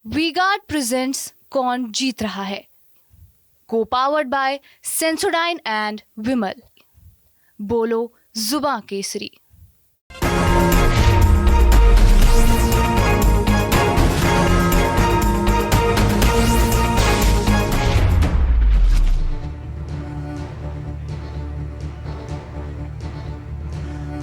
V-Guard presents कौन जीत रहा है, को पावर्ड बाय सेंसोडाइन एंड विमल। बोलो जुबां केसरी।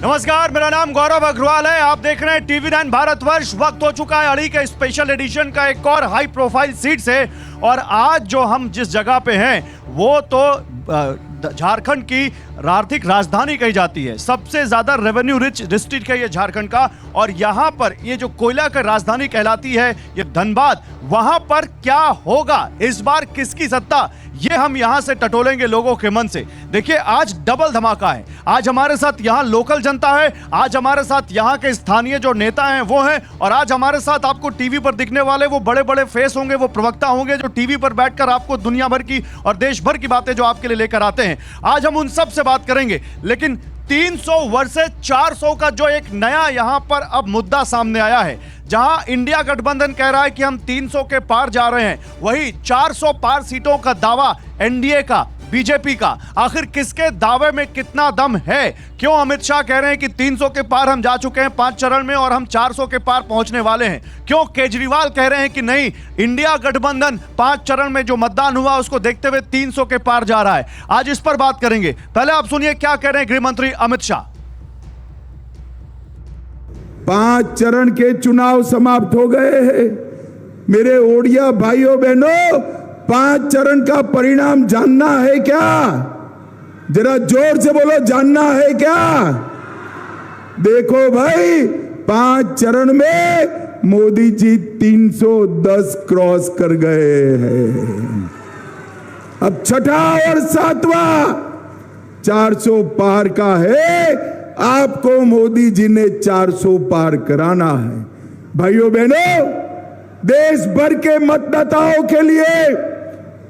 नमस्कार, मेरा नाम गौरव अग्रवाल है। आप देख रहे हैं TV9 भारतवर्ष। वक्त हो चुका है अड़ी के स्पेशल एडिशन का एक और हाई प्रोफाइल सीट से। और आज जो हम जिस जगह पे हैं वो तो झारखंड की आर्थिक राजधानी कही जाती है। सबसे ज्यादा रेवेन्यू रिच डिस्ट्रिक्ट है ये झारखंड का। और यहाँ पर ये जो कोयला की राजधानी कहलाती है ये धनबाद, वहां पर क्या होगा इस बार, किसकी सत्ता, ये हम यहां से टटोलेंगे लोगों के मन से। देखिए, आज डबल धमाका है। आज हमारे साथ यहां लोकल जनता है, आज हमारे साथ यहां के स्थानीय जो नेता हैं वो हैं, और आज हमारे साथ आपको टीवी पर दिखने वाले वो बड़े बड़े फेस होंगे, वो प्रवक्ता होंगे जो टीवी पर बैठकर आपको दुनिया भर की और देश भर की बातें जो आपके लिए लेकर आते हैं। आज हम उन सब से बात करेंगे। लेकिन 300 वर्सेस 400 का जो एक नया यहां पर अब मुद्दा सामने आया है, जहां इंडिया गठबंधन कह रहा है कि हम 300 के पार जा रहे हैं, वही 400 पार सीटों का दावा एनडीए का, बीजेपी का। आखिर किसके दावे में कितना दम है? क्यों अमित शाह कह रहे हैं कि 300 के पार हम जा चुके हैं 5 चरण में और हम 400 के पार पहुंचने वाले हैं? क्यों केजरीवाल कह रहे हैं कि नहीं, इंडिया गठबंधन 5 चरण में जो मतदान हुआ उसको देखते हुए 300 के पार जा रहा है? आज इस पर बात करेंगे। पहले आप सुनिए क्या कह रहे हैं गृह मंत्री अमित शाह। 5 चरण के चुनाव समाप्त हो गए हैं। मेरे ओडिया भाइयों बहनों, 5 चरण का परिणाम जानना है क्या? जरा जोर से बोलो, जानना है क्या? देखो भाई, 5 चरण में मोदी जी 310 क्रॉस कर गए हैं। अब छठा और 7वां 400 पार का है। आपको मोदी जी ने 400 पार कराना है। भाइयों बहनों, देश भर के मतदाताओं के लिए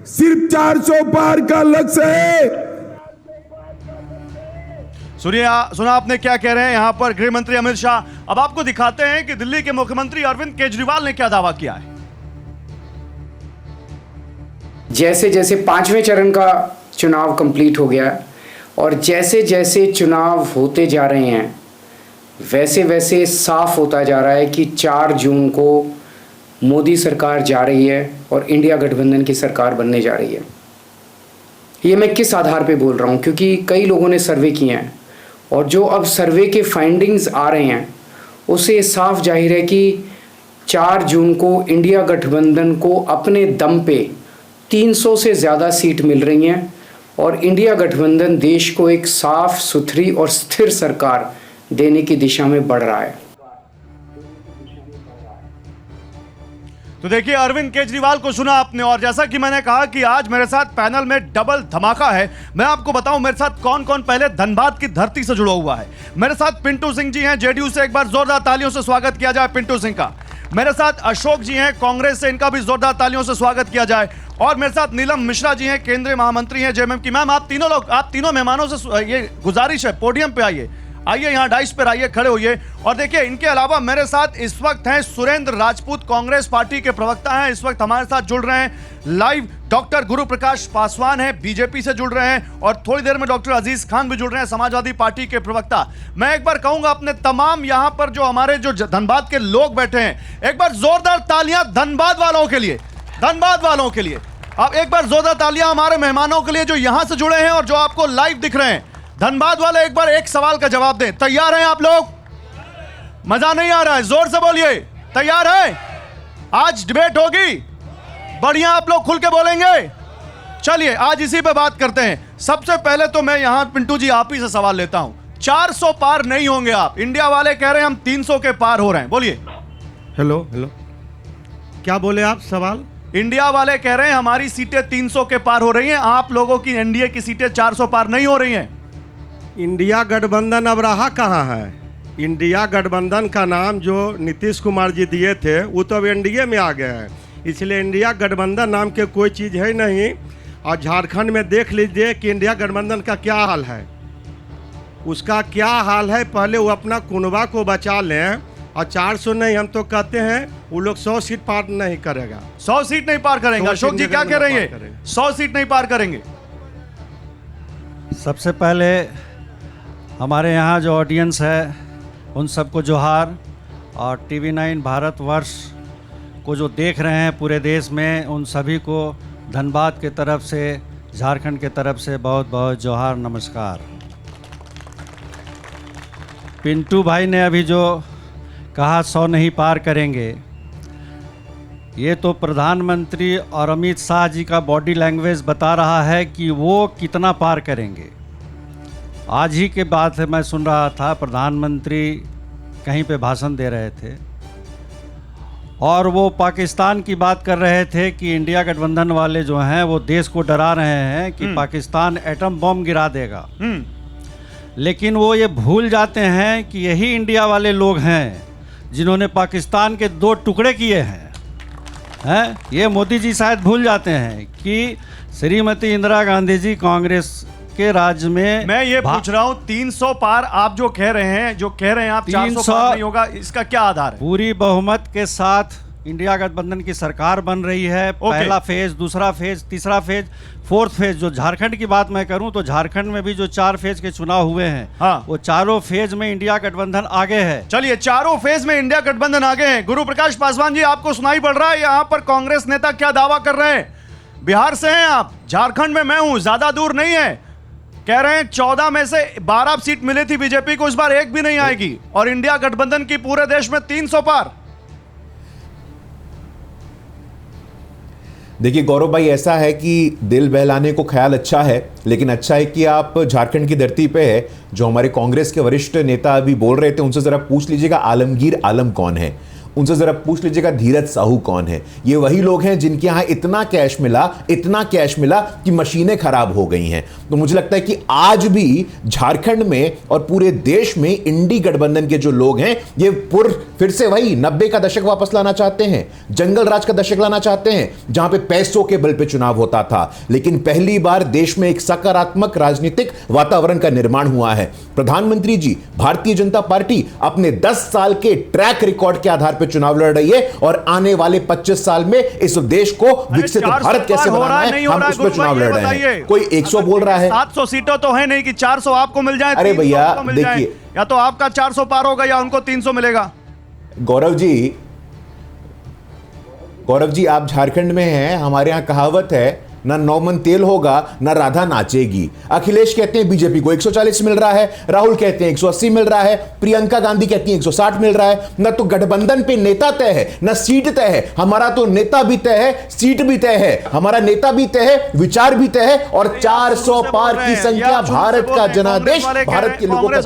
सिर्फ 400 पार का लक्ष्य है। सुना आपने क्या कह रहे हैं यहां पर गृह मंत्री अमित शाह। अब आपको दिखाते हैं कि दिल्ली के मुख्यमंत्री अरविंद केजरीवाल ने क्या दावा किया है। जैसे जैसे 5वें चरण का चुनाव कंप्लीट हो गया और जैसे जैसे चुनाव होते जा रहे हैं, वैसे वैसे साफ होता जा रहा है कि 4 जून को मोदी सरकार जा रही है और इंडिया गठबंधन की सरकार बनने जा रही है। ये मैं किस आधार पे बोल रहा हूँ? क्योंकि कई लोगों ने सर्वे किए हैं और जो अब सर्वे के फाइंडिंग्स आ रहे हैं उससे साफ जाहिर है कि 4 जून को इंडिया गठबंधन को अपने दम पे 300 से ज़्यादा सीट मिल रही हैं और इंडिया गठबंधन देश को एक साफ सुथरी और स्थिर सरकार देने की दिशा में बढ़ रहा है। तो देखिए, अरविंद केजरीवाल को सुना आपने। और जैसा कि मैंने कहा कि आज मेरे साथ पैनल में डबल धमाका है। मैं आपको बताऊं मेरे साथ कौन कौन पहले धनबाद की धरती से जुड़ा हुआ है। मेरे साथ पिंटू सिंह जी हैं जेडीयू से, एक बार जोरदार तालियों से स्वागत किया जाए पिंटू सिंह का। मेरे साथ अशोक जी हैं कांग्रेस से, इनका भी जोरदार तालियों से स्वागत किया जाए। और मेरे साथ नीलम मिश्रा जी हैं, केंद्रीय महामंत्री हैं जेएमएम की। मैम, आप तीनों मेहमानों से ये गुजारिश है, पोडियम पे आइए, यहाँ डाइस पर आइए, खड़े होइए। और देखिए, इनके अलावा मेरे साथ इस वक्त हैं सुरेंद्र राजपूत, कांग्रेस पार्टी के प्रवक्ता हैं, इस वक्त हमारे साथ जुड़ रहे हैं लाइव। डॉक्टर गुरु प्रकाश पासवान है, बीजेपी से जुड़ रहे हैं। और थोड़ी देर में डॉक्टर अजीज खान भी जुड़ रहे हैं, समाजवादी पार्टी के प्रवक्ता। मैं एक बार कहूंगा अपने तमाम यहां पर जो हमारे जो धनबाद के लोग बैठे हैं, एक बार जोरदार तालियां धनबाद वालों के लिए, धनबाद वालों के लिए। अब एक बार जोरदार तालियां हमारे मेहमानों के लिए जो यहां से जुड़े हैं और जो आपको लाइव दिख रहे हैं। धनबाद वाले एक बार एक सवाल का जवाब दें। तैयार हैं आप लोग? मजा नहीं आ रहा है? जोर से बोलिए, तैयार है? आज डिबेट होगी, बढ़िया, आप लोग खुल के बोलेंगे। चलिए आज इसी पे बात करते हैं। सबसे पहले तो मैं यहां पिंटू जी आप ही से सवाल लेता हूं। 400 पार नहीं होंगे आप, इंडिया वाले कह रहे हैं हम 300 के पार हो रहे हैं, बोलिए। हेलो, क्या बोले आप? सवाल? इंडिया वाले कह रहे हैं हमारी सीटें 300 के पार हो रही हैं, आप लोगों की एनडीए की सीटें 400 पार नहीं हो रही हैं। इंडिया गठबंधन अब रहा कहाँ है? इंडिया गठबंधन का नाम जो नीतीश कुमार जी दिए थे वो तो अब एनडीए में आ गया है, इसलिए इंडिया गठबंधन नाम के कोई चीज़ है नहीं। और झारखंड में देख लीजिए कि इंडिया गठबंधन का क्या हाल है, उसका क्या हाल है। पहले वो अपना कुनबा को बचा लें, और 400 नहीं, हम तो कहते हैं वो लोग 100 सीट पार नहीं करेगा। 100 सीट नहीं पार करेंगे। 100 अशोक जी सीट क्या नहीं कह रहे पार हैं? करेंगे। 100 सीट नहीं पार करेंगे। सबसे पहले हमारे यहाँ जो ऑडियंस है उन सबको जोहार, और TV9 भारतवर्ष को जो देख रहे हैं पूरे देश में, उन सभी को धनबाद के तरफ से, झारखंड के तरफ से बहुत बहुत जोहार, नमस्कार। पिंटू भाई ने अभी जो कहा 100 नहीं पार करेंगे, ये तो प्रधानमंत्री और अमित शाह जी का बॉडी लैंग्वेज बता रहा है कि वो कितना पार करेंगे। आज ही के बात है, मैं सुन रहा था प्रधानमंत्री कहीं पे भाषण दे रहे थे और वो पाकिस्तान की बात कर रहे थे कि इंडिया गठबंधन वाले जो हैं वो देश को डरा रहे हैं कि पाकिस्तान एटम बम गिरा देगा। लेकिन वो ये भूल जाते हैं कि यही इंडिया वाले लोग हैं जिन्होंने पाकिस्तान के 2 टुकड़े किए हैं। ये मोदी जी शायद भूल जाते हैं कि श्रीमती इंदिरा गांधी जी कांग्रेस के राज्य में, मैं ये पूछ रहा हूं 300 पार आप जो कह रहे हैं आप 400 पार नहीं होगा, इसका क्या आधार है? पूरी बहुमत के साथ इंडिया गठबंधन की सरकार बन रही है। पहला फेज, दूसरा फेज, तीसरा फेज, 4th फेज। जो झारखंड की बात मैं करूं तो झारखंड में भी जो 4 फेज के चुनाव हुए हैं, हाँ, वो चारों फेज में इंडिया गठबंधन आगे है। चलिए, चारों फेज में इंडिया गठबंधन आगे है। गुरु प्रकाश पासवान जी, आपको सुनाई पड़ रहा है यहाँ पर कांग्रेस नेता क्या दावा कर रहे हैं? बिहार से हैं आप, झारखंड में मैं हूं, ज्यादा दूर नहीं है। कह रहे हैं 14 में से 12 सीट मिली थी बीजेपी को, इस बार एक भी नहीं आएगी, और इंडिया गठबंधन की पूरे देश में 300 पार। देखिए गौरव भाई, ऐसा है कि दिल बहलाने को ख्याल अच्छा है, लेकिन अच्छा है कि आप झारखंड की धरती पे है। जो हमारे कांग्रेस के वरिष्ठ नेता अभी बोल रहे थे, उनसे जरा पूछ लीजिएगा आलमगीर आलम कौन है, उनसे जरा पूछ लीजिएगा धीरज साहू कौन है। ये वही लोग हैं जिनके यहां इतना कैश मिला कि मशीनें खराब हो गई हैं। तो मुझे लगता है कि आज भी झारखंड में और पूरे देश में इंडी गठबंधन के जो लोग हैं, ये फिर से वही 90 का दशक वापस लाना चाहते हैं, जंगल राज का दशक लाना चाहते हैं, जहां पे पैसों के बल पे चुनाव होता था। लेकिन पहली बार देश में एक सकारात्मक राजनीतिक वातावरण का निर्माण हुआ है। प्रधानमंत्री जी, भारतीय जनता पार्टी अपने 10 साल के ट्रैक रिकॉर्ड के आधार पर चुनाव लड़ रही है, और आने वाले 25 साल में इस देश को विकसित भारत कैसे बनाना है, हम उस पर चुनाव लड़ रहे हैं। कोई 100 बोल रहा है, 700 सीटों तो है नहीं कि 400 आपको मिल जाए। अरे भैया देखिए, या तो आपका 400 पार होगा या उनको 300 मिलेगा। गौरव जी आप झारखंड में हैं, हमारे यहां कहावत है, ना 9 मन तेल होगा ना राधा नाचेगी। अखिलेश कहते हैं बीजेपी को 140 मिल रहा है, राहुल कहते हैं 180 मिल रहा है, प्रियंका गांधी कहती हैं 160 मिल रहा है। ना तो गठबंधन पे नेता तय है, ना सीट तय है। हमारा तो नेता भी तय है, सीट भी तय है, हमारा नेता भी तय है, विचार भी तय है, और 400 पार की संख्या भारत का जनादेश, भारत के लोगों का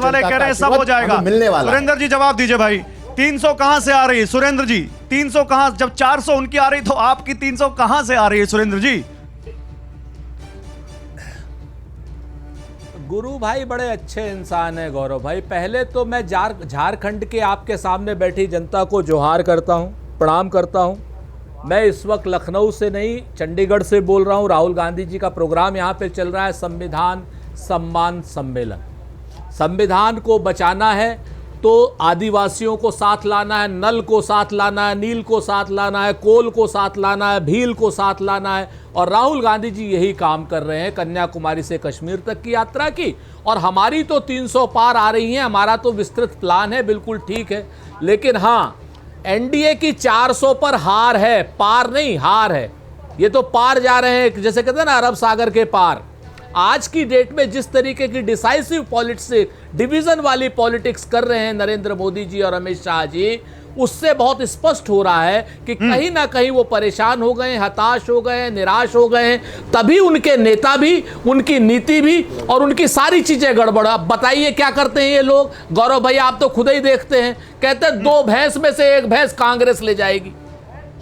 सब हो जाएगा, मिलने वाला। सुरेंद्र जी जवाब दीजिए भाई, 300 कहां से आ रही है? सुरेंद्र जी 300 कहां, जब 400 उनकी आ रही तो आपकी 300 कहां से आ रही है? सुरेंद्र जी। गुरु भाई बड़े अच्छे इंसान है गौरव भाई। पहले तो मैं झारखंड के आपके सामने बैठी जनता को जोहार करता हूं, प्रणाम करता हूं। मैं इस वक्त लखनऊ से नहीं, चंडीगढ़ से बोल रहा हूं। राहुल गांधी जी का प्रोग्राम यहां पे चल रहा है, संविधान सम्मान सम्मेलन। संविधान को बचाना है तो आदिवासियों को साथ लाना है, नल को साथ लाना है, नील को साथ लाना है, कोल को साथ लाना है, भील को साथ लाना है। और राहुल गांधी जी यही काम कर रहे हैं, कन्याकुमारी से कश्मीर तक की यात्रा की। और हमारी तो 300 पार आ रही हैं, हमारा तो विस्तृत प्लान है, बिल्कुल ठीक है। लेकिन हाँ, एनडीए की 400 पर हार है, पार नहीं हार है। ये तो पार जा रहे हैं, जैसे कहते हैं ना अरब सागर के पार। आज की डेट में जिस तरीके की डिसाइसिव पॉलिटिक्स, डिवीजन वाली पॉलिटिक्स कर रहे हैं नरेंद्र मोदी जी और अमित शाह जी, उससे बहुत स्पष्ट हो रहा है कि कहीं ना कहीं वो परेशान हो गए, हताश हो गए, निराश हो गए। तभी उनके नेता भी, उनकी नीति भी और उनकी सारी चीजें गड़बड़। अब बताइए क्या करते हैं ये लोग? गौरव भाई आप तो खुद ही देखते हैं, कहते हैं 2 भैंस में से 1 भैंस कांग्रेस ले जाएगी।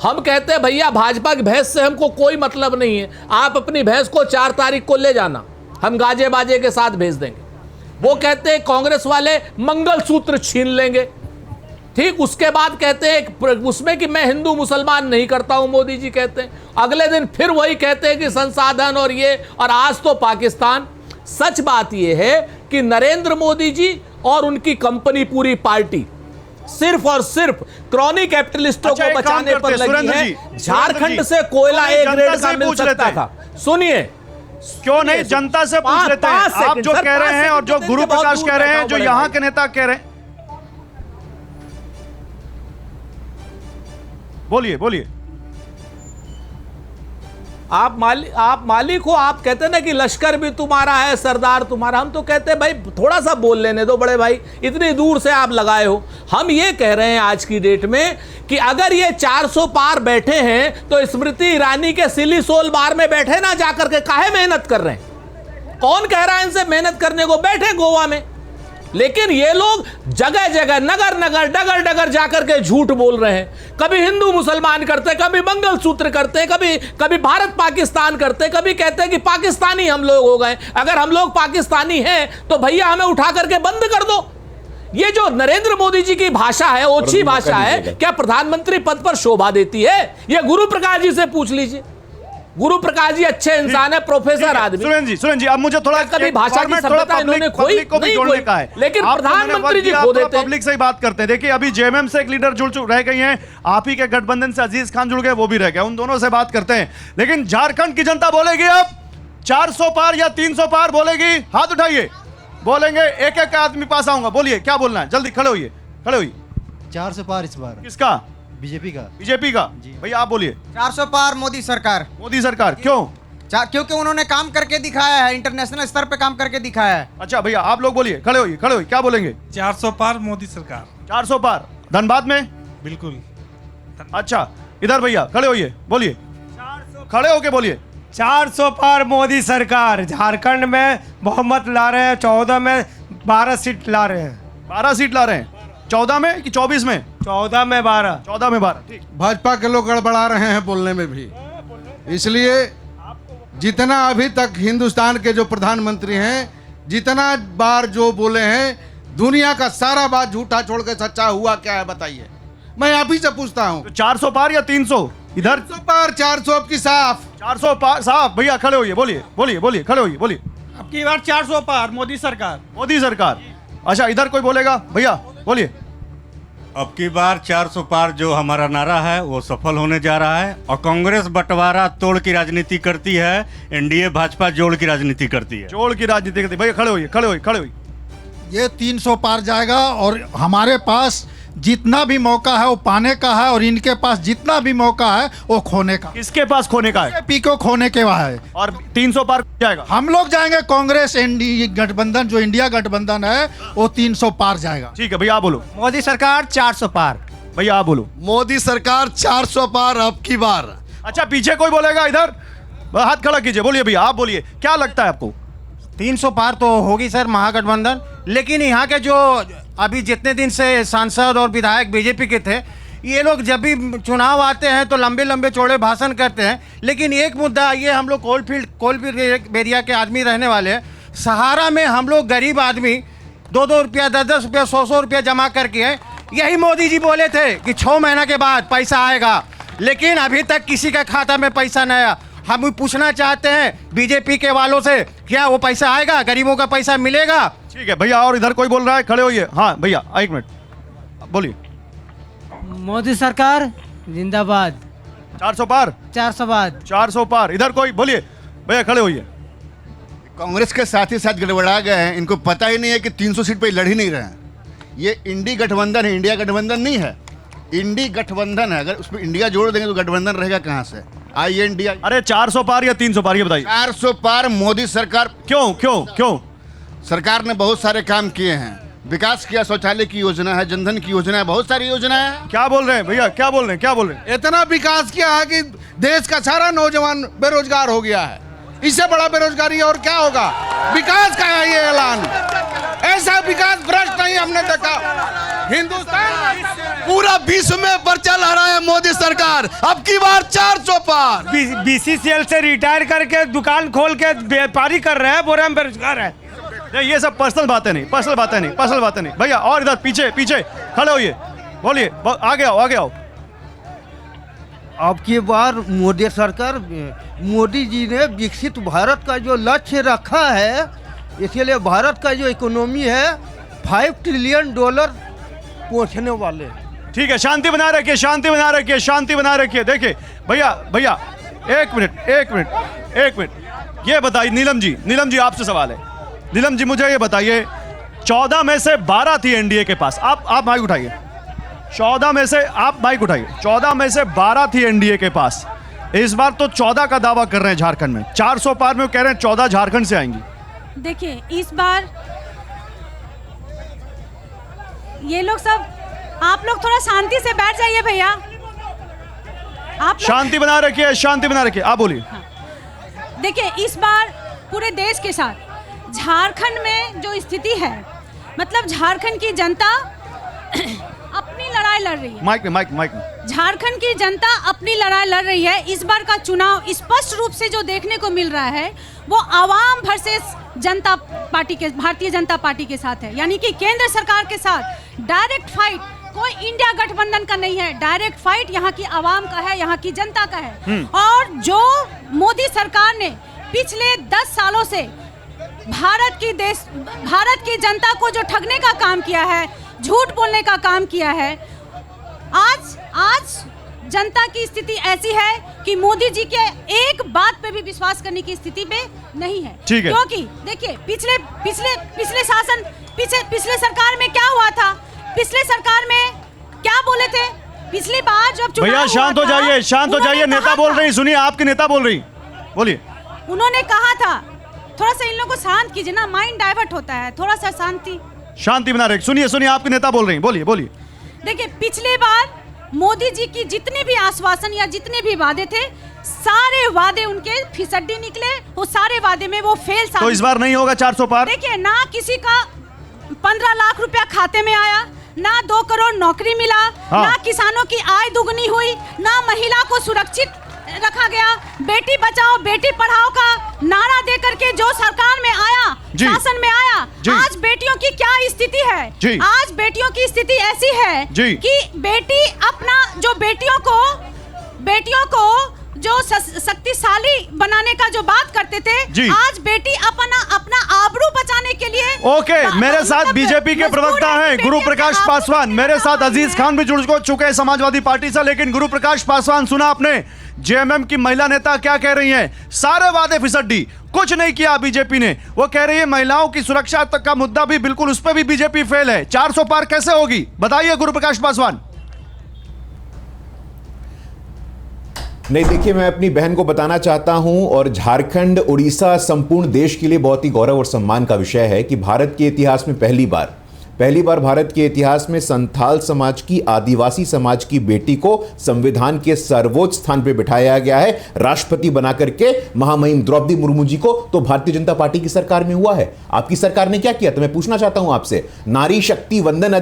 हम कहते हैं भैया भाजपा की भैंस से हमको कोई मतलब नहीं है, आप अपनी भैंस को 4 तारीख को ले जाना, हम गाजे बाजे के साथ भेज देंगे। वो कहते हैं कांग्रेस वाले मंगलसूत्र छीन लेंगे। ठीक, उसके बाद कहते हैं उसमें कि मैं हिंदू मुसलमान नहीं करता हूं, मोदी जी कहते हैं। अगले दिन फिर वही कहते हैं कि संसाधन और ये, और आज तो पाकिस्तान। सच बात यह है कि नरेंद्र मोदी जी और उनकी कंपनी पूरी पार्टी सिर्फ और सिर्फ क्रॉनी कैपिटलिस्टों अच्छा, को एक काम बचाने पर करते हैं, लगी सुरेंद्र है। जी, झारखंड सुरेंद्र से जी, कोयला तो नहीं, ए ग्रेड जनता का से मिल पूछ सकता लेते हैं। था। सुनिए, क्यों नहीं जनता से पूछ लेते हैं। पांच आप सेकंड, जो सर, कह रहे पांच हैं और जो सेकंड गुरु देंगे, बहुत प्रकाश दूर कह रहे हैं, बैठा जो हूं यहाँ बड़े के नेता कह रहे हैं, बोलिए बोलिए। आप मालिक हो, आप कहते हैं ना कि लश्कर भी तुम्हारा है, सरदार तुम्हारा। हम तो कहते हैं भाई थोड़ा सा बोल लेने दो बड़े भाई, इतनी दूर से आप लगाए हो। हम ये कह रहे हैं आज की डेट में कि अगर ये 400 पार बैठे हैं तो स्मृति ईरानी के सिली सोल बार में बैठे ना, जाकर के काहे मेहनत कर रहे हैं? कौन कह रहा है इनसे मेहनत करने को? बैठे गोवा में। लेकिन ये लोग जगह जगह, नगर नगर, डगर डगर जाकर के झूठ बोल रहे हैं। कभी हिंदू मुसलमान करते, कभी मंगलसूत्र करते, कभी भारत पाकिस्तान करते, कभी कहते हैं कि पाकिस्तानी हम लोग हो गए। अगर हम लोग पाकिस्तानी हैं तो भैया हमें उठा करके बंद कर दो। ये जो नरेंद्र मोदी जी की भाषा है, ओछी भाषा है, क्या प्रधानमंत्री पद पर शोभा देती है? ये गुरु प्रकाश जी से पूछ लीजिए। गुरु प्रकाश जी अच्छे इंसान है, प्रोफेसर आदमी। सुरेंद्र जी, अब मुझे थोड़ा कभी भाषा की सभ्यता इन्होंने खोई को भी नहीं जोड़ने खोई। का है, लेकिन आप तो प्रधानमंत्री जी खो देते हैं। पब्लिक से ही बात करते हैं। देखिए अभी जेएमएम से एक लीडर जुड़ रह गई हैं, आप ही के गठबंधन से अजीज खान जुड़ गए, वो भी रह गए। उन दोनों से बात करते हैं। लेकिन झारखंड की जनता बोलेगी अब 400 पार या 300 पार बोलेगी? हाथ उठाइए। बोलेंगे एक एक आदमी पास आऊंगा। बोलिए क्या बोलना है, जल्दी खड़े होइए, खड़े होइए। 400 पार इस बार किसका? बीजेपी का। बीजेपी का। भैया आप बोलिए। 400 पार मोदी सरकार। मोदी सरकार क्यों? क्योंकि उन्होंने काम करके दिखाया है, इंटरनेशनल स्तर पे काम करके दिखाया है। अच्छा भैया आप लोग बोलिए, खड़े होइए, खड़े होइए, क्या बोलेंगे? 400 पार मोदी सरकार। 400 पार धनबाद में? बिल्कुल। अच्छा इधर भैया खड़े होइए, बोलिए, खड़े होके बोलिए। 400 पार मोदी सरकार। झारखंड में बहुमत ला रहे हैं, 14 में 12 सीट ला रहे हैं। 12 सीट ला रहे हैं, 14 में कि 24 में? 14 में 12। 14 में 12। ठीक। भाजपा के लोग गड़बड़ा रहे हैं बोलने में भी, इसलिए जितना अभी तक हिंदुस्तान के जो प्रधानमंत्री हैं, जितना बार जो बोले हैं, दुनिया का सारा बात झूठा छोड़ के सच्चा हुआ क्या है बताइए? मैं आप ही से पूछता हूँ। तो 400 पार या 300? इधर 400 पार, 400 अब की साफ। 400 पार साफ। भैया खड़े होइए, बोलिए बोलिए बोलिए, खड़े होइए, बोलिए। अब की बार 400 पार मोदी सरकार। मोदी सरकार। अच्छा इधर कोई बोलेगा? भैया बोलिए। अब की बार 400 पार जो हमारा नारा है वो सफल होने जा रहा है। और कांग्रेस बंटवारा तोड़ की राजनीति करती है, एनडीए भाजपा जोड़ की राजनीति करती है। जोड़ की राजनीति करती है। भैया खड़े होइए, खड़े होइए, खड़े होइए। ये 300 पार जाएगा और हमारे पास जितना भी मौका है वो पाने का है, और इनके पास जितना भी मौका है वो खोने का। किसके पास खोने का है? बीजेपी को खोने के है। और 300 पार जाएगा? हम लोग जाएंगे। कांग्रेस एनडीए गठबंधन, जो इंडिया गठबंधन है, वो 300 पार जाएगा। ठीक है भैया आप बोलो। मोदी सरकार 400 पार। भैया आप बोलो। मोदी सरकार 400 पार अब की बार। अच्छा पीछे कोई बोलेगा? इधर हाथ खड़ा कीजिए, बोलिए भैया आप बोलिए, क्या लगता है आपको? 300 पार तो होगी सर महागठबंधन। लेकिन यहाँ के जो अभी जितने दिन से सांसद और विधायक बीजेपी के थे, ये लोग जब भी चुनाव आते हैं तो लंबे लंबे चौड़े भाषण करते हैं। लेकिन एक मुद्दा ये, हम लोग कोलफील्ड एरिया के आदमी रहने वाले हैं। सहारा में हम लोग गरीब आदमी 2-2 रुपया, 10-10 रुपया, 100-100 रुपया जमा करके हैं। यही मोदी जी बोले थे कि 6 महीना के बाद पैसा आएगा, लेकिन अभी तक किसी का खाता में पैसा नहीं आया। हम पूछना चाहते हैं बीजेपी के वालों से, क्या वो पैसा आएगा? गरीबों का पैसा मिलेगा? ठीक है भैया। और इधर कोई बोल रहा है? खड़े होइए। हाँ भैया एक मिनट बोलिए। मोदी सरकार जिंदाबाद। 400 पार? 400 पार। 400 पार। इधर कोई बोलिए। भैया खड़े होइए। कांग्रेस के साथ ही साथ गड़बड़ा गए हैं। इनको पता ही नहीं है कि 300 सीट पे लड़ ही नहीं रहे हैं। ये इंडी गठबंधन है, इंडिया गठबंधन नहीं है। इंडी गठबंधन है। अगर उसमें इंडिया जोड़ देंगे तो गठबंधन रहेगा कहाँ से? INDI। अरे 400 पार या 300 पार ये बताइए। 400 पार मोदी सरकार। क्यों क्यों क्यों? सरकार ने बहुत सारे काम किए हैं, विकास किया, शौचालय की योजना है, जनधन की योजना है, बहुत सारी योजना है। क्या बोल रहे हैं भैया, क्या बोल रहे हैं, क्या बोल रहे हैं? इतना विकास किया है कि देश का सारा नौजवान बेरोजगार हो गया है। इससे बड़ा बेरोजगारी और क्या होगा? विकास का है ये ऐलान। ऐसा विकास भ्रष्ट नहीं हमने देखा हिंदुस्तान। पूरा विश्व में पर्चा लहरा है मोदी सरकार। अब की बार 400 पार। BCCL से रिटायर करके दुकान खोल के व्यापारी कर रहे हैं, बोरे में बेरोजगार है। नहीं ये सब पर्सनल बातें नहीं, पर्सनल बातें नहीं, पर्सनल बातें नहीं भैया। और इधर पीछे पीछे खड़े होइए, बोलिए, आगे आओ, आगे आओ। अब की बार मोदी सरकार, मोदी जी ने विकसित भारत का जो लक्ष्य रखा है, इसके लिए भारत का जो इकोनॉमी है $5 ट्रिलियन पहुंचने वाले। ठीक है, शांति बनाए रखिए, शांति बनाए रखिए, शांति बनाए रखिए। देखिए भैया भैया, एक मिनट, ये बताइए नीलम जी आपसे सवाल है। नीलम जी मुझे ये बताइए, 14 में से 12 थी एनडीए के पास। आप माइक उठाइए। 14 में से आप माइक उठाइए। 14 में से 12 थी एनडीए के पास। इस बार तो 14 का दावा कर रहे हैं झारखंड में। 400 पार में वो कह रहे हैं 14 झारखंड से आएंगी। देखिए इस बार ये लोग सब, आप लोग थोड़ा शांति से बैठ जाइए भैया। आप शांति बना रखिए, शांति बना रखिए। आप बोलिए। देखिए इस बार पूरे देश के साथ झारखंड में जो स्थिति है, मतलब झारखंड की जनता अपनी लड़ाई लड़ रही है। माइक में। झारखंड की जनता अपनी लड़ाई लड़ रही है। इस बार का चुनाव स्पष्ट रूप से जो देखने को मिल रहा है वो आवाम वर्सेस जनता पार्टी के, भारतीय जनता पार्टी के साथ है। यानी कि केंद्र सरकार के साथ डायरेक्ट फाइट कोई इंडिया गठबंधन का नहीं है। डायरेक्ट फाइट यहाँ की आवाम का है, यहाँ की जनता का है। और जो मोदी सरकार ने पिछले 10 सालों से भारत की जनता को जो ठगने का काम किया है, झूठ बोलने का काम किया है, आज जनता की स्थिति ऐसी है कि मोदी जी के एक बात पे भी विश्वास करने की स्थिति पे नहीं है। ठीक है। क्योंकि देखिए पिछले सरकार में क्या हुआ था, पिछले सरकार में क्या बोले थे, पिछली बार जब चुनाव भैया शांत हो जाइए, शांत हो जाइए। नेता बोल रही, सुनिए आपकी नेता बोल रही, बोलिए। उन्होंने कहा था थोड़ा सा इन लोगों को शांत कीजिए ना, माइंड डाइवर्ट होता है, थोड़ा सा शांति बना रहे। सुनिए आपके नेता बोल रही, बोलिए। देखिए पिछली बार मोदी जी की जितने भी आश्वासन या जितने भी वादे थे, सारे वादे उनके फिसड्डी निकले। वो सारे वादे में वो फेल। तो इस बार नहीं होगा 400 पार। देखिए ना किसी का 15 लाख रुपया खाते में आया, ना 2 करोड़ नौकरी मिला, ना किसानों की आय दुगनी हुई, ना महिला को सुरक्षित रखा गया। बेटी बचाओ बेटी पढ़ाओ का नारा दे करके जो सरकार में आया, शासन में आया, आज बेटियों की क्या स्थिति है? आज बेटियों की स्थिति ऐसी है कि बेटी अपना जो बेटियों को जो शक्तिशाली बनाने का जो बात करते थे, आज बेटी अपना आबरू बचाने के लिए। ओके, मेरे साथ बीजेपी के प्रवक्ता हैं गुरु प्रकाश पासवान, मेरे साथ अजीज खान भी जुड़ चुके हैं समाजवादी पार्टी से। लेकिन गुरु प्रकाश पासवान, सुना आपने जेएमएम की महिला नेता क्या कह रही हैं? सारे वादे फिसड्डी, कुछ नहीं किया बीजेपी ने। वो कह रही है महिलाओं की सुरक्षा तक का मुद्दा भी बिल्कुल, उस पर भी बीजेपी फेल है। 400 पार कैसे होगी, बताइए गुरु प्रकाश पासवान। नहीं, देखिए मैं अपनी बहन को बताना चाहता हूं, और झारखंड उड़ीसा संपूर्ण देश के लिए बहुत ही गौरव और सम्मान का विषय है कि भारत के इतिहास में पहली बार भारत के इतिहास में संथाल समाज की, आदिवासी समाज की बेटी को संविधान के सर्वोच्च स्थान पर बिठाया गया है, राष्ट्रपति बना करके। महामहिम द्रौपदी मुर्मू जी को तो भारतीय जनता पार्टी की सरकार में हुआ है। आपकी सरकार ने क्या किया? तो मैं पूछना चाहता हूं आपसे, नारी शक्ति वंदन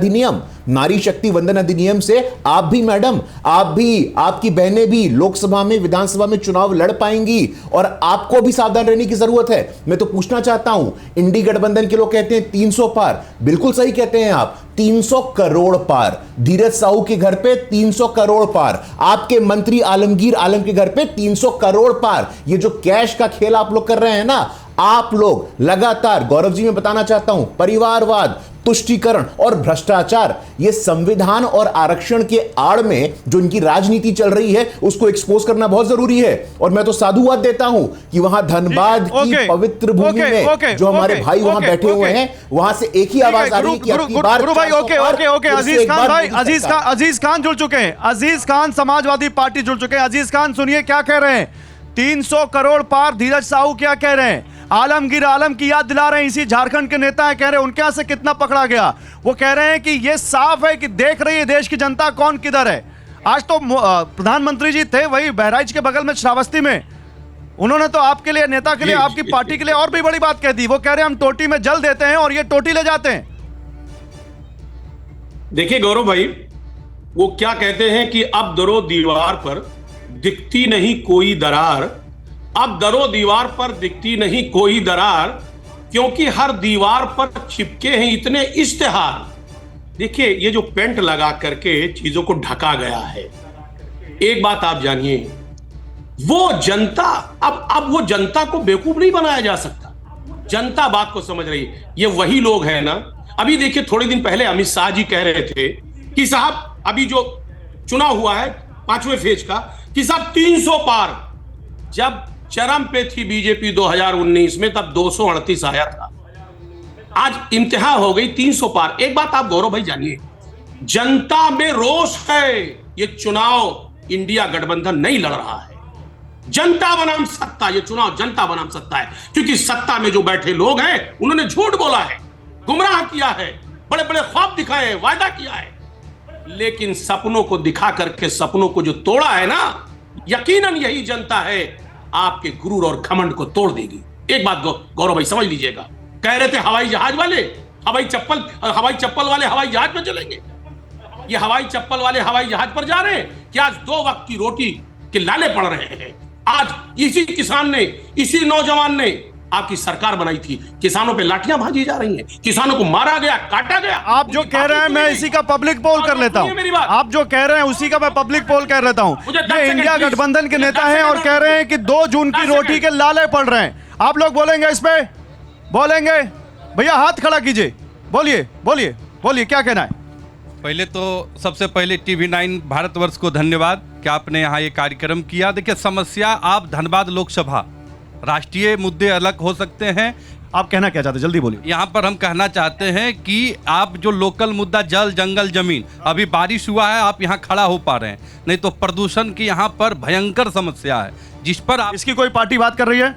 अधिनियम से आप भी मैडम, आप भी, आपकी बहनें भी लोकसभा में, विधानसभा में चुनाव लड़ पाएंगी, और आपको भी सावधान रहने की जरूरत है। मैं तो पूछना चाहता हूं, इंडी गठबंधन के लोग कहते हैं 300 पार, बिल्कुल सही कहते हैं आप, 300 करोड़ पार। धीरज साहू के घर पे 300 करोड़ पार, आपके मंत्री आलमगीर आलम के घर पे 300 करोड़ पार। ये जो कैश का खेल आप लोग कर रहे हैं ना, आप लोग लगातार, गौरव जी मैं बताना चाहता हूं, परिवारवाद, तुष्टीकरण और भ्रष्टाचार, ये संविधान और आरक्षण के आड़ में जो इनकी राजनीति चल रही है, उसको एक्सपोज करना बहुत जरूरी है। और मैं तो साधुवाद देता हूं कि वहां धनबाद की पवित्र भूमि में जो हमारे भाई वहां बैठे हुए हैं, वहां से एक ही आवाज आ रही है कि अगली बार। गुरु भाई, ओके, अजीज खान जुड़ चुके हैं, अजीज खान समाजवादी पार्टी जुड़ चुके हैं। अजीज खान सुनिए क्या कह रहे हैं, 300 करोड़ पार। धीरज साहू क्या कह रहे हैं? आलमगीर आलम की याद दिला रहे हैं, इसी झारखंड के नेता है, कह रहे हैं उनके यहां से कितना पकड़ा गया। वो कह रहे हैं कि ये साफ है कि देख रही है देश की जनता कौन किधर है। आज तो प्रधानमंत्री जी थे वही बहराइच के बगल में श्रावस्ती में, उन्होंने तो आपके लिए, नेता के लिए, आपकी पार्टी के लिए और भी बड़ी बात कह दी। वो कह रहे हैं हम टोटी में जल देते हैं और ये टोटी ले जाते हैं। देखिए गौरव भाई, वो क्या कहते हैं कि अब दरो दीवार पर दिखती नहीं कोई दरार, अब दरो दीवार पर दिखती नहीं कोई दरार, क्योंकि हर दीवार पर चिपके हैं इतने इश्तेहार। देखिए ये जो पेंट लगा करके चीजों को ढका गया है, एक बात आप जानिए, वो जनता, अब वो जनता को बेवकूफ नहीं बनाया जा सकता। जनता बात को समझ रही है। ये वही लोग हैं ना, अभी देखिए थोड़े दिन पहले अमित शाह जी कह रहे थे कि साहब अभी जो चुनाव हुआ है 5वें फेज का, कि साहब 300 पार। जब चरम पे थी बीजेपी 2019 में, तब 238 आया था। आज इंतहा हो गई 300 पार। एक बात आप गौरव भाई जानिए, जनता में रोष है। ये चुनाव इंडिया गठबंधन नहीं लड़ रहा है, जनता बनाम सत्ता। ये चुनाव जनता बनाम सत्ता है, क्योंकि सत्ता में जो बैठे लोग हैं उन्होंने झूठ बोला है, गुमराह किया है, बड़े बड़े ख्वाब दिखाए हैं, वायदा किया है, लेकिन सपनों को दिखा करके सपनों को जो तोड़ा है ना, यकीनन यही जनता है आपके गुरूर और घमंड को तोड़ देगी। एक बात गौरव भाई समझ लीजिएगा, कह रहे थे हवाई जहाज वाले हवाई चप्पल वाले हवाई जहाज में चलेंगे। ये हवाई चप्पल वाले हवाई जहाज पर जा रहे हैं कि आज 2 वक्त की रोटी के लाले पड़ रहे हैं। आज इसी किसान ने, इसी नौजवान ने आपकी सरकार बनाई थी, किसानों पे लाठियां भाजी जा रही हैं, किसानों को मारा गया, काटा गया। आप जो कह रहे हैं मैं इसी का पब्लिक पोल कर लेता हूं। आप जो कह रहे हैं उसी का मैं पब्लिक पोल कर लेता हूं। ये इंडिया गठबंधन के नेता हैं और कह रहे हैं कि 2 जून की रोटी के लाले पड़ रहे हैं। आप लोग बोलेंगे इस पे? बोलेंगे? भैया हाथ खड़ा कीजिए, बोलिए बोलिए बोलिए, क्या कहना है? पहले तो सबसे पहले TV9 भारतवर्ष को धन्यवाद कि आपने यहाँ ये कार्यक्रम किया। देखिए, समस्या आप धनबाद लोकसभा, राष्ट्रीय मुद्दे अलग हो सकते हैं। आप कहना क्या चाहते हैं, जल्दी बोलिए। यहाँ पर हम कहना चाहते हैं कि आप जो लोकल मुद्दा जल जंगल जमीन, अभी बारिश हुआ है, आप यहाँ खड़ा हो पा रहे हैं, नहीं तो प्रदूषण की यहाँ पर भयंकर समस्या है, जिस पर आप इसकी कोई पार्टी बात कर रही है?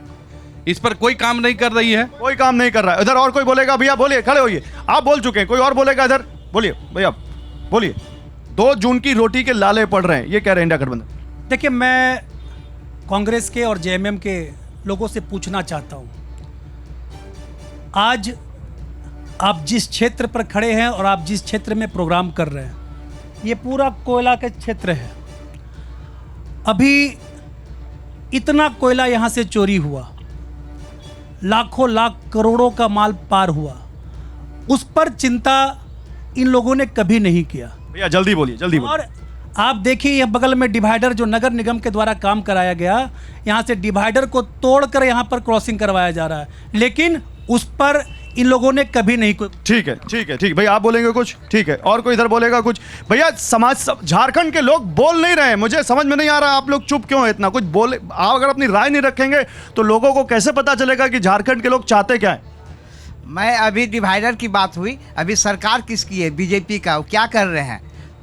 इस पर कोई काम नहीं कर रही है, कोई काम नहीं कर रहा है। इधर और कोई बोलेगा? भैया बोलिए, खड़े होइए। आप बोल चुके हैं, कोई और बोलेगा? इधर बोलिए भैया, बोलिए। 2 जून की रोटी के लाले पड़ रहे हैं, ये कह रहे हैं इंडिया गठबंधन। देखिए, मैं कांग्रेस के और JMM के लोगों से पूछना चाहता हूं, आज आप जिस क्षेत्र पर खड़े हैं और आप जिस क्षेत्र में प्रोग्राम कर रहे हैं, ये पूरा कोयला का क्षेत्र है। अभी इतना कोयला यहां से चोरी हुआ, लाखों लाख करोड़ों का माल पार हुआ, उस पर चिंता इन लोगों ने कभी नहीं किया। भैया जल्दी बोलिए, जल्दी बोलिए। और आप देखिए, यह बगल में डिवाइडर जो नगर निगम के द्वारा काम कराया गया, यहाँ से डिवाइडर को तोड़कर यहाँ पर क्रॉसिंग करवाया जा रहा है, लेकिन उस पर इन लोगों ने कभी नहीं कोई। ठीक है, ठीक है, ठीक। भैया आप बोलेंगे कुछ? ठीक है, और कोई इधर बोलेगा कुछ? भैया झारखंड के लोग बोल नहीं रहे हैं, मुझे समझ में नहीं आ रहा आप लोग चुप क्यों है इतना? कुछ बोले। आप अगर अपनी राय नहीं रखेंगे तो लोगों को कैसे पता चलेगा कि झारखंड के लोग चाहते क्या है? मैं अभी डिवाइडर की बात हुई, अभी सरकार किसकी है? बीजेपी का। वो क्या कर रहे हैं?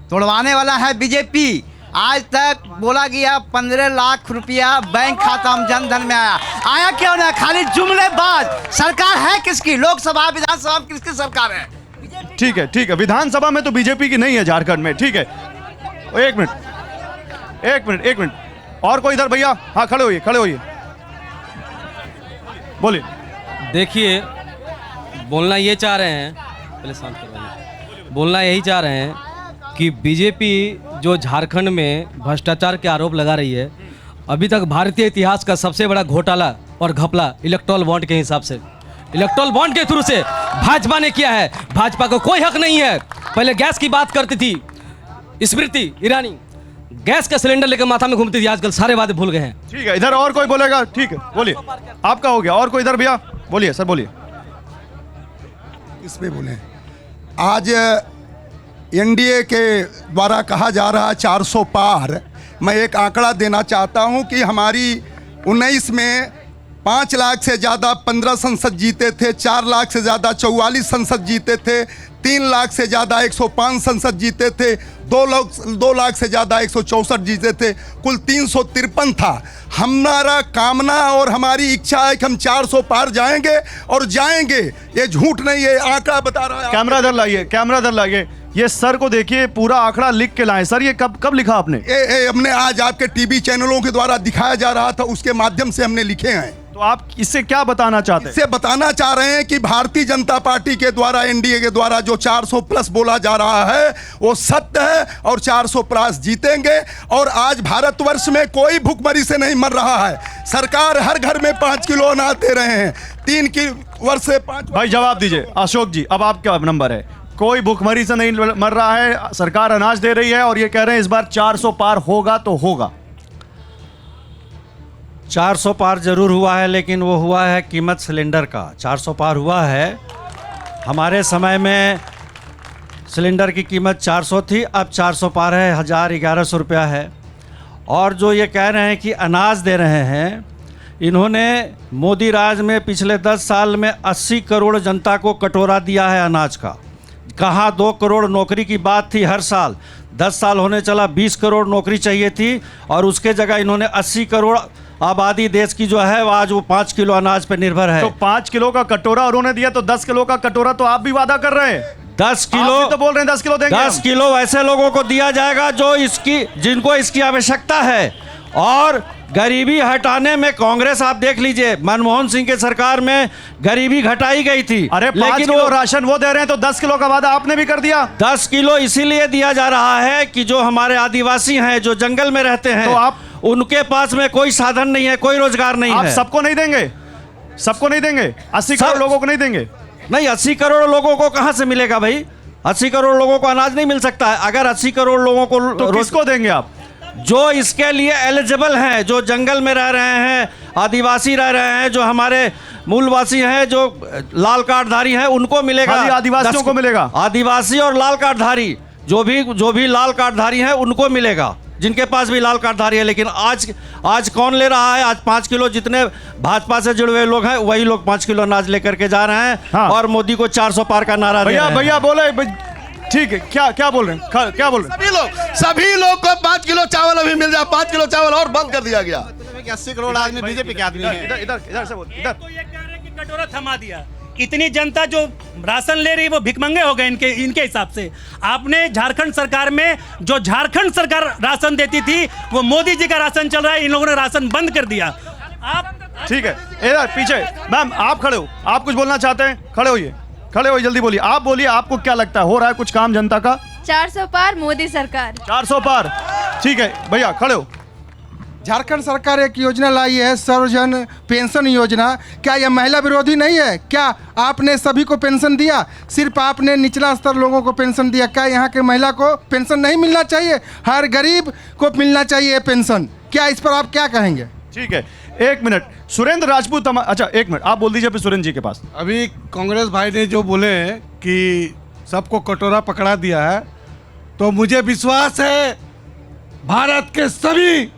तोड़वाने वाला है बीजेपी। आज तक बोला गया 15 लाख रुपया बैंक खाता में जनधन में आया क्यों ना? खाली जुमलेबाज। सरकार है किसकी? लोकसभा विधानसभा में किसकी सरकार है? ठीक है, ठीक है। विधानसभा में तो बीजेपी की नहीं है झारखंड में, ठीक है। एक मिनट। और कोई इधर? भैया हाँ, खड़े होइए, खड़े होइए, बोलिए। देखिए, बोलना ये चाह रहे हैं, पहले शांत करवाइए। बोलना यही चाह रहे हैं कि बीजेपी जो झारखंड में भ्रष्टाचार के आरोप लगा रही है, अभी तक भारतीय इतिहास का सबसे बड़ा घोटाला और घपला इलेक्टोरल बॉन्ड के हिसाब से, इलेक्टोरल बॉन्ड के थ्रू से भाजपा ने किया है। भाजपा को कोई हक नहीं है। पहले गैस की बात करती थी स्मृति ईरानी, गैस का सिलेंडर लेकर माथा में घूमती थी, आजकल सारे वादे भूल गए हैं। ठीक है, इधर और कोई बोलेगा? ठीक है, बोलिए। आपका हो गया, और कोई इधर? भैया बोलिए, सर बोलिए। इसमें बोले, आज एनडीए के द्वारा कहा जा रहा 400 पार। मैं एक आंकड़ा देना चाहता हूं कि हमारी 19 में 5 लाख से ज़्यादा 15 संसद जीते थे, 4 लाख से ज़्यादा 44 संसद जीते थे, 3 लाख से ज़्यादा 105 संसद जीते थे, 2 लाख से ज़्यादा 164 जीते थे, कुल 353 था। हमारा कामना और हमारी इच्छा है कि हम 400 पार जाएंगे और जाएंगे। ये झूठ नहीं है, आंकड़ा बता रहा है। कैमरा इधर लाइए, कैमरा इधर लाइए। ये सर को देखिए, पूरा आंकड़ा लिख के लाए। सर ये कब लिखा आपने? हमने आज आपके टीवी चैनलों के द्वारा दिखाया जा रहा था, उसके माध्यम से हमने लिखे हैं। तो आप इससे क्या बताना चाहते हैं? इससे बताना चाह रहे हैं कि भारतीय जनता पार्टी के द्वारा, एनडीए के द्वारा जो 400 प्लस बोला जा रहा है वो सत्य है और 400 प्लस जीतेंगे। और आज भारतवर्ष में कोई भूखमरी से नहीं मर रहा है। सरकार हर घर में 5 किलो अनाज दे रहे हैं, 3 वर्ष से 5। भाई जवाब दीजिए अशोक जी, अब आपका नंबर है। कोई भूखमरी से नहीं मर रहा है, सरकार अनाज दे रही है और ये कह रहे हैं इस बार 400 पार होगा तो होगा। 400 पार जरूर हुआ है, लेकिन वो हुआ है कीमत सिलेंडर का। 400 पार हुआ है। हमारे समय में सिलेंडर की कीमत 400 थी, अब 400 पार है, 1100 रुपया है। और जो ये कह रहे हैं कि अनाज दे रहे हैं, इन्होंने मोदी राज में पिछले 10 साल में 80 करोड़ जनता को कटोरा दिया है अनाज का। कहाँ 2 करोड़ नौकरी की बात थी हर साल, 10 साल होने चला 20 करोड़ नौकरी चाहिए थी, और उसके जगह इन्होंने 80 करोड़ आबादी देश की जो है आज वो 5 किलो अनाज पे निर्भर है। तो 5 किलो का कटोरा उन्होंने दिया, तो 10 किलो का कटोरा तो आप भी वादा कर रहे हैं। 10 किलो आप भी तो बोल रहे हैं 10 किलो देंगे। 10 किलो ऐसे लोगों को दिया जाएगा जो जिनको इसकी आवश्यकता है। और गरीबी हटाने में कांग्रेस, आप देख लीजिए, मनमोहन सिंह के सरकार में गरीबी घटाई गई थी। अरे 5 किलो राशन वो दे रहे हैं, तो 10 किलो का वादा आपने भी कर दिया। 10 किलो इसीलिए दिया जा रहा है कि जो हमारे आदिवासी हैं, जो जंगल में रहते हैं, तो आप उनके पास में कोई साधन नहीं है, कोई रोजगार नहीं आप है। सबको नहीं देंगे, सबको नहीं देंगे, 80 करोड़ लोगों को नहीं देंगे। नहीं, 80 करोड़ लोगों को कहां से मिलेगा भाई? 80 करोड़ लोगों को अनाज नहीं मिल सकता है। अगर 80 करोड़ लोगों को तो किसको देंगे आप? जो इसके लिए एलिजिबल हैं, जो जंगल में रह रहे हैं, आदिवासी रह रहे हैं, जो हमारे मूलवासी हैं, जो लाल कार्डधारी हैं, उनको मिलेगा। खाली आदिवासियों को मिलेगा? आदिवासी और लाल कार्डधारी, जो भी लाल कार्डधारी हैं उनको मिलेगा, जिनके पास भी लाल कार्डधारी है। लेकिन आज कौन ले रहा है? आज 5 किलो, जितने भाजपा से जुड़े हुए लोग हैं वही लोग 5 किलो अनाज लेकर के जा रहे हैं। हाँ। और मोदी को 400 पार का नारा दे रहे हैं। भैया बोले, ठीक है, क्या बोल रहे हैं, क्या बोल रहे हैं? सभी लोग को 5 किलो चावल अभी मिल जाए, 5 किलो चावल और बंद कर दिया गया। 80 करोड़ आदमी बीजेपी के आदमी हैं। इधर से बोल, इधर। तो ये कह रहे हैं कि कटोरा थमा दिया। इतनी जनता जो राशन ले रही है वो भिखमंगे हो गए इनके हिसाब से। आपने झारखंड सरकार में, जो झारखंड सरकार राशन देती थी, वो मोदी जी का राशन चल रहा है, इन लोगों ने राशन बंद कर दिया। आप ठीक है, इधर पीछे मैम आप खड़े हो, आप कुछ बोलना चाहते हैं? खड़े होइए, जल्दी बोलिए, आप बोलिए, आपको क्या लगता है हो रहा है कुछ काम जनता का? 400 पार मोदी सरकार। 400 पार, ठीक है भैया खड़े हो। झारखंड सरकार एक योजना लाई है, सर्वजन पेंशन योजना। क्या यह महिला विरोधी नहीं है? क्या आपने सभी को पेंशन दिया? सिर्फ आपने निचला स्तर लोगों को पेंशन दिया। क्या यहाँ के महिला को पेंशन नहीं मिलना चाहिए? हर गरीब को मिलना चाहिए पेंशन। क्या इस पर आप क्या कहेंगे? ठीक है, 1 मिनट, सुरेंद्र राजपूत। अच्छा 1 मिनट, आप बोल दीजिए फिर सुरेंद्र जी के पास। अभी कांग्रेस भाई ने जो बोले कि सबको कटोरा पकड़ा दिया है, तो मुझे विश्वास है भारत के सभी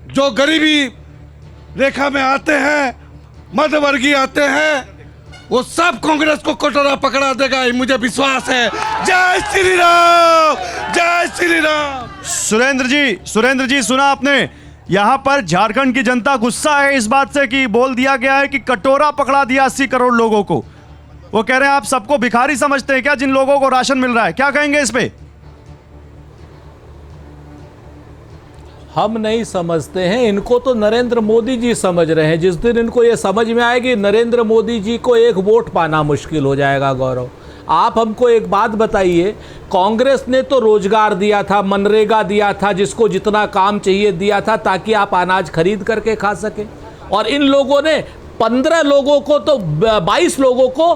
जो गरीबी रेखा में आते हैं, मध्यवर्गीय आते हैं, वो सब कांग्रेस को कटोरा पकड़ा देगा, मुझे विश्वास है। जय श्री राम, जय श्री राम। सुरेंद्र जी सुना आपने? यहाँ पर झारखंड की जनता गुस्सा है इस बात से कि बोल दिया गया है कि कटोरा पकड़ा दिया 80 करोड़ लोगों को। वो कह रहे हैं आप सबको भिखारी समझते हैं क्या, जिन लोगों को राशन मिल रहा है? क्या कहेंगे इस पे? हम नहीं समझते हैं, इनको तो नरेंद्र मोदी जी समझ रहे हैं। जिस दिन इनको ये समझ में आएगी, नरेंद्र मोदी जी को 1 वोट पाना मुश्किल हो जाएगा। गौरव, आप हमको एक बात बताइए, कांग्रेस ने तो रोजगार दिया था, मनरेगा दिया था, जिसको जितना काम चाहिए दिया था ताकि आप अनाज खरीद करके खा सके। और इन लोगों ने 15 लोगों को तो 22 लोगों को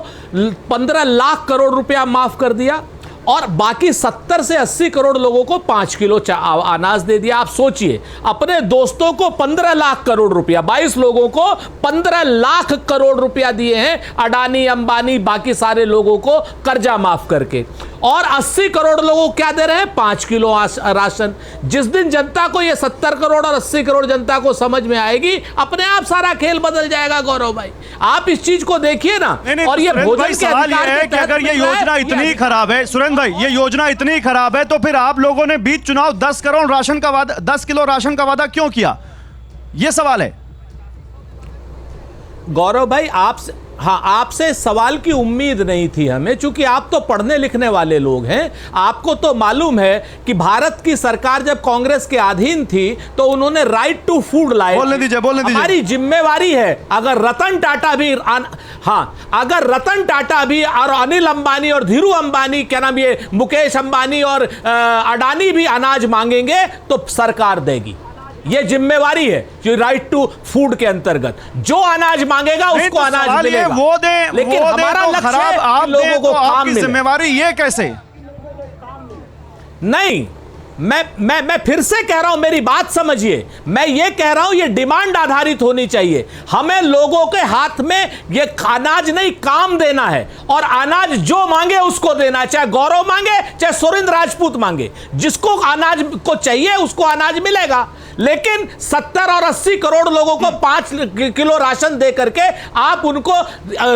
15 लाख करोड़ रुपया माफ कर दिया, और बाकी 70 से 80 करोड़ लोगों को 5 किलो अनाज दे दिया। आप सोचिए, अपने दोस्तों को 15 लाख करोड़ रुपया, 22 लोगों को 15 लाख करोड़ रुपया दिए हैं, अडानी, अंबानी, बाकी सारे लोगों को कर्जा माफ करके। और 80 करोड़ लोगों को क्या दे रहे हैं? 5 किलो राशन। जिस दिन जनता को ये 70 करोड़ और 80 करोड़ जनता को समझ में आएगी, अपने आप सारा खेल बदल जाएगा। गौरव भाई, आप इस चीज को देखिए ना। और ये भोजन के सवाल ये है कि अगर ये योजना इतनी खराब है, सुरेंद्र भाई, ये योजना इतनी खराब है, तो फिर आप लोगों ने बीच चुनाव 10 करोड़ राशन का वादा, 10 किलो राशन का वादा क्यों किया? ये सवाल है। गौरव भाई, आपसे सवाल की उम्मीद नहीं थी हमें, क्योंकि आप तो पढ़ने लिखने वाले लोग हैं। आपको तो मालूम है कि भारत की सरकार जब कांग्रेस के अधीन थी तो उन्होंने राइट टू फूड लाए। बोलने दीजिए। हमारी जिम्मेवारी है, अगर रतन टाटा भी और अनिल अंबानी और धीरू अंबानी, क्या नाम, ये मुकेश अंबानी और अडानी भी अनाज मांगेंगे तो सरकार देगी। ये जिम्मेवारी है जो राइट टू फूड के अंतर्गत, जो अनाज मांगेगा उसको तो अनाज मिलेगा। वो दे, लेकिन हमारा तो लक्ष्य आप लोगों को काम मिले। जिम्मेवारी ये कैसे? नहीं, मैं फिर से कह रहा हूं, मेरी बात समझिए। मैं ये कह रहा हूं ये डिमांड आधारित होनी चाहिए। हमें लोगों के हाथ में ये अनाज नहीं काम देना है, और अनाज जो मांगे उसको देना है, चाहे गौरव मांगे चाहे सुरेंद्र राजपूत मांगे। जिसको अनाज को चाहिए उसको अनाज मिलेगा। लेकिन 70 और 80 करोड़ लोगों को 5 किलो राशन दे करके आप उनको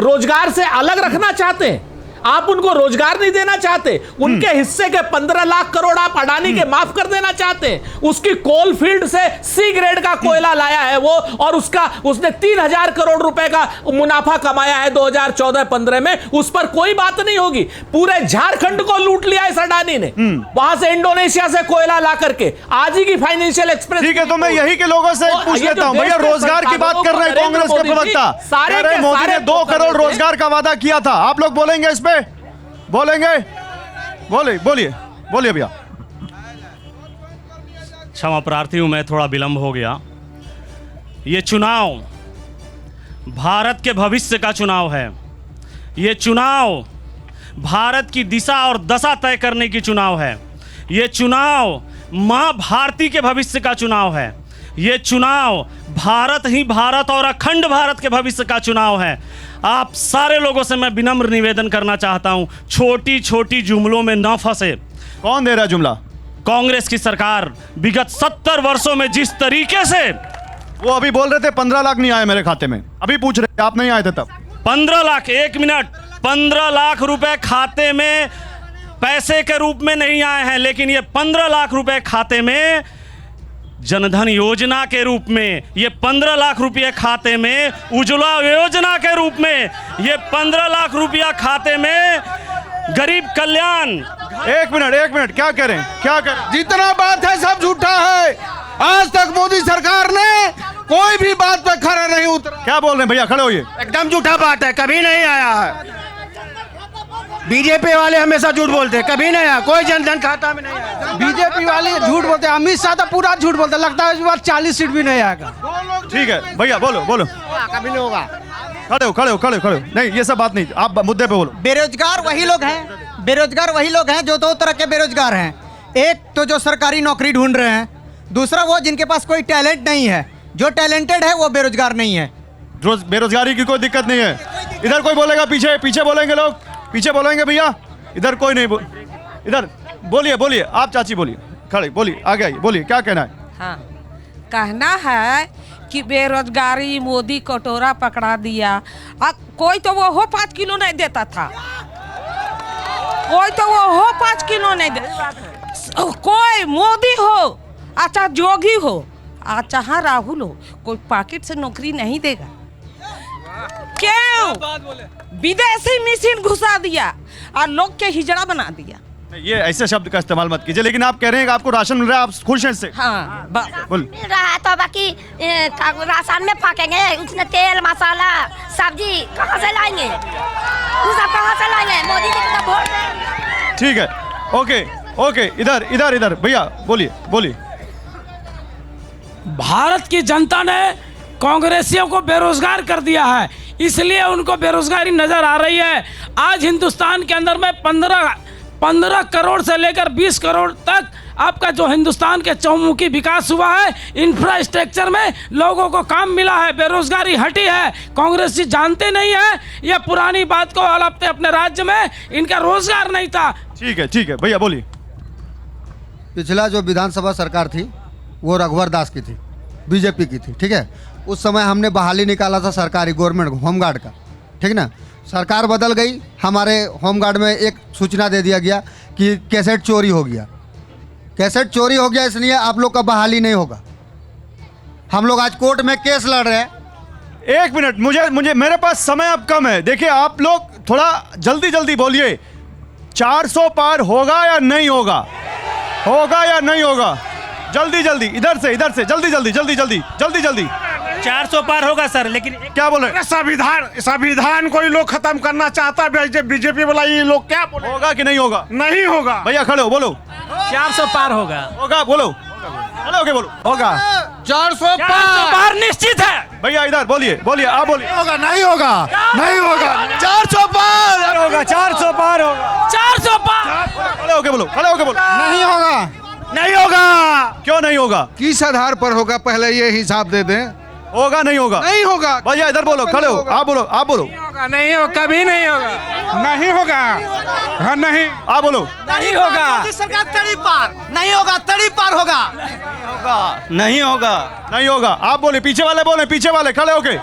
रोजगार से अलग रखना चाहते हैं। आप उनको रोजगार नहीं देना चाहते। उनके हिस्से के 15 लाख करोड़ आप अडानी के माफ कर देना चाहते हैं। उसकी कोल फील्ड से सी ग्रेड का कोयला लाया है वो, और उसने 3000 करोड़ रुपए का मुनाफा कमाया है 2014-15 में। उस पर कोई बात नहीं होगी। पूरे झारखंड को लूट लिया इस अडानी ने, वहां से इंडोनेशिया से कोयला ला करके। आज ही की फाइनेंशियल एक्सप्रेस। ठीक है, तो मैं यही के लोगों से पूछ लेता हूं, भैया रोजगार की बात कर रहे हैं कांग्रेस के प्रवक्ता, कह रहे मोदी ने 2 करोड़ रोजगार का वादा किया था। आप लोग बोलेंगे इस पे? बोलेंगे? बोलिए भैया। क्षमा प्रार्थी हूं, मैं थोड़ा विलंब हो गया। ये चुनाव भारत के भविष्य का चुनाव है। ये चुनाव भारत की दिशा और दशा तय करने की चुनाव है। ये चुनाव मां भारती के भविष्य का चुनाव है। ये चुनाव भारत ही भारत और अखंड भारत के भविष्य का चुनाव है। आप सारे लोगों से मैं विनम्र निवेदन करना चाहता हूं, छोटी छोटी जुमलों में न फंसे। कौन दे रहा जुमला? कांग्रेस की सरकार विगत 70 वर्षों में जिस तरीके से, वो अभी बोल रहे थे 15 लाख नहीं आए मेरे खाते में, अभी पूछ रहे थे आप नहीं आए थे तब। 15 लाख, 1 मिनट, 15 लाख रुपए खाते में पैसे के रूप में नहीं आए हैं, लेकिन ये 15 लाख रुपए खाते में जनधन योजना के रूप में, ये 15 लाख रुपये खाते में उज्ज्वला योजना के रूप में, ये 15 लाख रुपया खाते में गरीब कल्याण। एक मिनट, क्या करें? जितना बात है सब झूठा है। आज तक मोदी सरकार ने कोई भी बात पे खरा नहीं उतरा। क्या बोल रहे हैं भैया? खड़े होइए। एकदम झूठा बात है, कभी नहीं आया है। बीजेपी वाले हमेशा झूठ बोलते हैं, कभी नहीं आया, कोई जनधन खाता में नहीं आया। बीजेपी वाले झूठ बोलते हैं, अमित शाह तो पूरा झूठ बोलते हैं, लगता है इस बार 40 सीट भी नहीं आएगा। ठीक है भैया, बोलो। कभी नहीं होगा। खड़े हो। नहीं, ये सब बात नहीं, आप मुद्दे पे बोलो। बेरोजगार वही लोग हैं जो 2 तरह के बेरोजगार हैं। एक तो जो सरकारी नौकरी ढूंढ रहे हैं, दूसरा वो जिनके पास कोई टैलेंट नहीं है। जो टैलेंटेड है वो बेरोजगार नहीं है। बेरोजगारी की कोई दिक्कत नहीं है। इधर कोई बोलेगा? पीछे बोलेंगे लोग, पीछे बोलेंगे भैया। इधर कोई नहीं इधर बोलिए। आप चाची बोलिए, खड़े बोलिए, आगे आइए, बोलिए क्या कहना है? हाँ, कहना है कि बेरोजगारी मोदी कटोरा पकड़ा दिया। कोई तो वो 5 किलो नहीं देता था, कोई तो वो 5 किलो नहीं देता। कोई मोदी हो अच्छा जोगी हो चाहे राहुल हो, कोई पॉकेट से नौकरी नहीं देगा। क्यों? विदेशी मशीन घुसा दिया और लोग के हिजड़ा बना दिया। ये ऐसे शब्द का इस्तेमाल मत कीजिए। लेकिन आप कह रहे हैं कि आपको राशन मिल रहा है, आप खुश हैं इससे? हाँ, बोल। मिल रहा है तो बाकी राशन में फाकेंगे, उसने तेल मसाला सब्जी कहाँ से लाएंगे? वो सब कहाँ से लाएंगे? मोदी जी को वोट। ठीक है, ओके। इधर भैया बोलिए। भारत की जनता ने कांग्रेसियों को बेरोजगार कर दिया है, इसलिए उनको बेरोजगारी नजर आ रही है। आज हिंदुस्तान के अंदर में 15 करोड़ से लेकर 20 करोड़ तक आपका जो हिंदुस्तान के चौमुखी विकास हुआ है, इंफ्रास्ट्रक्चर में लोगों को काम मिला है, बेरोजगारी हटी है। कांग्रेस जी जानते नहीं है ये पुरानी बात को, अपने राज्य में इनका रोजगार नहीं था। ठीक है भैया बोलिए। पिछला जो विधानसभा सरकार थी वो रघुवर दास की थी, बीजेपी की थी, ठीक है। उस समय हमने बहाली निकाला था सरकारी गवर्नमेंट होमगार्ड का, ठीक ना। सरकार बदल गई, हमारे होमगार्ड में एक सूचना दे दिया गया कि कैसेट चोरी हो गया। कैसेट चोरी हो गया इसलिए आप लोग का बहाली नहीं होगा। हम लोग आज कोर्ट में केस लड़ रहे हैं। 1 मिनट, मुझे मेरे पास समय अब कम है। देखिए आप लोग थोड़ा जल्दी बोलिए। 400 पार होगा या नहीं होगा? जल्दी इधर से जल्दी 400 पार होगा सर, लेकिन क्या बोल रहे हैं? संविधान को ही लोग खत्म करना चाहता है बीजेपी वाला। ये लोग क्या बोले? होगा कि नहीं होगा? नहीं होगा। भैया खड़े हो, बोलो। 400 पार होगा। बोलो, खड़े होके बोलो। होगा 400 पार निश्चित है। भैया इधर बोलिए, आप बोलिए। नहीं होगा 400 पार होगा। 400 पार होगा। 400 पार। खड़े होके बोलो। नहीं होगा। नहीं होगा। क्यों नहीं होगा? किस आधार पर होगा, पहले ये हिसाब दे दें। होगा नहीं होगा? नहीं होगा। भैया इधर बोलो, खड़े हो, आप बोलो, आप बोलो। नहीं हो, कभी नहीं होगा, नहीं होगा। हाँ नहीं, आप बोलो। नहीं होगा। मोदी सरकार तड़ी पार नहीं होगा, तड़ी पार होगा। नहीं होगा, नहीं होगा। आप बोले, पीछे वाले बोले, पीछे वाले खड़े होके।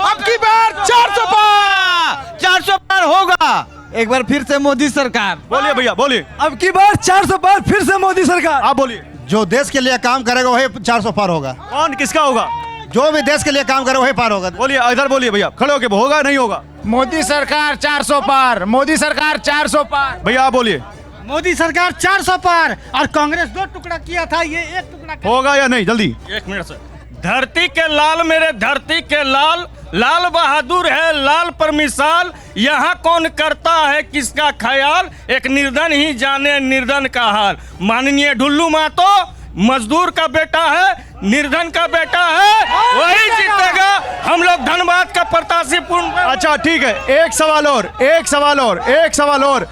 अब की बार 400 पार, 400 पार होगा। एक बार फिर से मोदी सरकार। बोलिए भैया, बोलिए। अब की बार 400 पार फिर से मोदी सरकार। आप बोलिए। जो देश के लिए काम करेगा वही 400 पार होगा। कौन, किसका होगा? जो भी देश के लिए काम करे वही पार होगा। बोलिए, इधर बोलिए भैया, खड़े होके। होगा नहीं होगा? मोदी सरकार 400 पार, मोदी सरकार 400 पार। भैया आप बोलिए। मोदी सरकार 400 पार, और कांग्रेस 2 टुकड़ा किया था, ये 1 टुकड़ा। होगा या नहीं? जल्दी 1 मिनट सर। धरती के लाल मेरे धरती के लाल, लाल बहादुर है लाल पर मिसाल, यहाँ कौन करता है किसका ख्याल, एक निर्धन ही जाने निर्धन का हाल। माननीय ढुल्लू महतो मजदूर का बेटा है, निर्धन का बेटा है, वही जीतेगा। हम लोग धनबाद का प्रत्याशी पूर्ण। अच्छा ठीक है, एक सवाल और, एक सवाल और, एक सवाल और।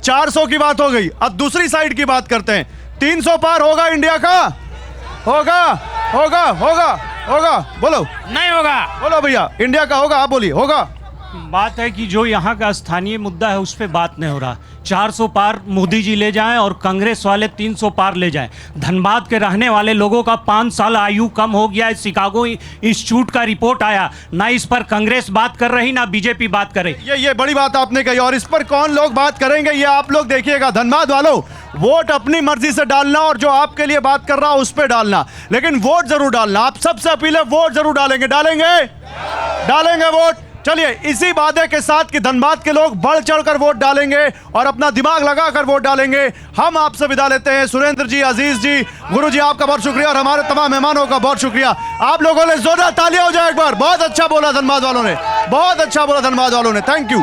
400 की बात हो गई, अब दूसरी साइड की बात करते हैं। 300 पार होगा इंडिया का? होगा, होगा, होगा, होगा? बोलो। नहीं होगा। बोलो भैया, इंडिया का होगा? आप बोलिए, होगा? बात है कि जो यहाँ का स्थानीय मुद्दा है उस पर बात नहीं हो रहा। 400 पार मोदी जी ले जाएं और कांग्रेस वाले 300 पार ले जाएं। धनबाद के रहने वाले लोगों का 5 साल आयु कम हो गया है, शिकागो इंस्टीट्यूट का रिपोर्ट आया। ना इस पर कांग्रेस बात कर रही, ना बीजेपी बात कर रही। ये बड़ी बात आपने कही, और इस पर कौन लोग बात करेंगे ये आप लोग देखिएगा। धनबाद वालों, वोट अपनी मर्जी से डालना और जो आपके लिए बात कर रहा उस पर डालना, लेकिन वोट जरूर डालना। आप सबसे अपील है, वोट जरूर डालेंगे, डालेंगे, डालेंगे वोट। चलिए, इसी वादे के साथ कि धनबाद के लोग बढ़ चढ़कर वोट डालेंगे और अपना दिमाग लगाकर वोट डालेंगे, हम आपसे विदा लेते हैं। सुरेंद्र जी, अजीज जी, गुरु जी, आपका बहुत शुक्रिया और हमारे तमाम मेहमानों का बहुत शुक्रिया। आप लोगों ने जोरदार तालियां हो जाए एक बार। बहुत अच्छा बोला धनबाद वालों ने, बहुत अच्छा बोला धनबाद वालों ने। Thank you.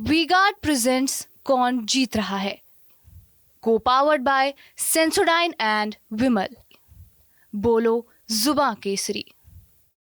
वीगार्ड प्रेजेंट्स कौन जीत रहा है, को पावर्ड बाय सेंसोडाइन एंड विमल। बोलो जुबां केसरी।